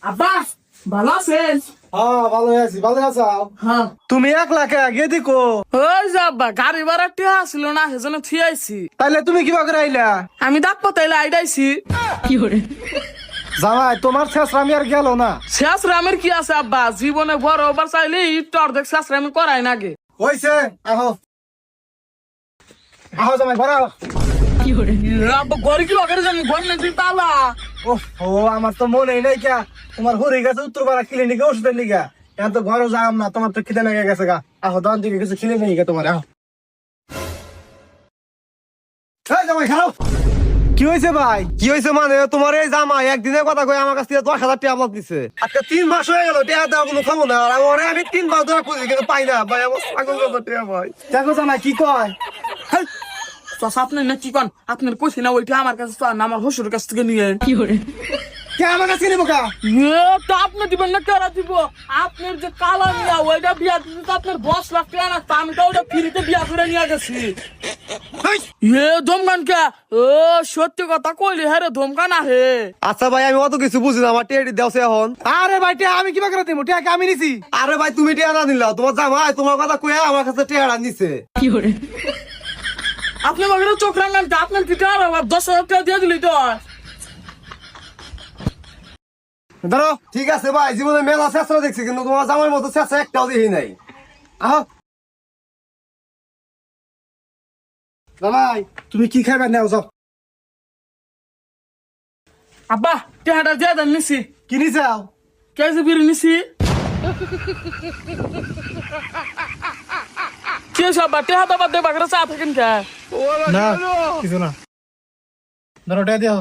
আব্বা ভালো আছেন? হ্যাঁ ভালো আছি, ভালো আছো? হ্যাঁ। তুমি 1 লাখ আগে দিকো। ওই যে আব্বা গাড়ি ভাড়া টিয়া আসছিল না, সেজন্য থিয়াইছি। তাইলে তুমি কিবা করে আইলা? আমি ডাক পাতাইলে আইডাইছি। জামাই তোমার শেষরামি আর গেল না। শেষ রামের কি আছে আব্বা, জীবনে বড় ওবার চাইলে একটু অর্ধেক শেষ রামি করাই নাগে। হইছে, আহো আহো জামাই ঘরে আহো। আব্বা ঘরে কি লগে জানি ঘর নাকি তালা। ও আমার তো মনেই নাই কে তোমার হরে গেছে উত্তরপাড়া ক্লিনিকে ওষুধের লিগা। এখন তো ঘরে যাম না, তোমার তো খিদে লেগে গেছে গা। আহো দোকান থেকে কিছু খিদে নেই গে তোমার, আহো। এই জামাই খাও। কি হয়েছে ভাই? কি হয়েছে মানে তোমার এই জামাই একদিনের কথা কই আমার কাছ থেকে 10,000 টাকা বাদ দিছে। আজকে 3 মাস হয়ে গেল টাকা দেওয়া কোনো খাবো না। আর আমি 3 মাস ধরে খুঁজি কিন্তু পাই না ভাই। আমার পাগল কথা টাকা ভাই। দেখো জামাই কি কয়। চাচা আপনি না কি কন, আপনার কইছি না ওইটা আমার কাছে চান, আমার শ্বশুরের কাছ থেকে নিয়ে। কে আমার কাছে নিবো কা? তো আপনি দিবেন না, কেরা দিব? আপনার যে কালা মিয়া ওইটা বিয়া দিতে তো আপনার 10 লাখ টাকা না, আমি তো ওইটা ফ্রিতে বিয়া করে নিয়ে গেছি। ধমকান কে? ও সত্যি কথা কইলি হ্যাঁ রে, ধমকান আহে। আচ্ছা ভাই আমি অত কিছু বুঝি না, আমার টিয়াটি দেওছে এখন। আরে ভাই টাকা আমি কিবা করে দেবো? টাকা আমি নিছি। আরে ভাই তুমি টিয়া না দিলা, তোমার জামাই তোমার কথা কইয়া আমার কাছে টিয়াটা নিছে। আপনি বাগের চোখ রাঙান, আপনার কি টাকা 10,000 টাকা দিয়ে দিলি তো। ধরো ঠিক আছে ভাই, জীবনে মেলা চেষ্টা দেখছি কিন্তু তোমার জামাইয়ের মতো চেষ্টা একটাও দেখি নাই। আহো জামাই তুমি কি খাইবা নাও যাও। আব্বা টাকাটা দিয়ে দেন, নিছি। কি নিছাও? কেজি বিড়ি নিছি। কি সব টাকা দাবার দিয়ে বাগের চা থাকেন কে? না কিছু না, ধরো টাকা দিও।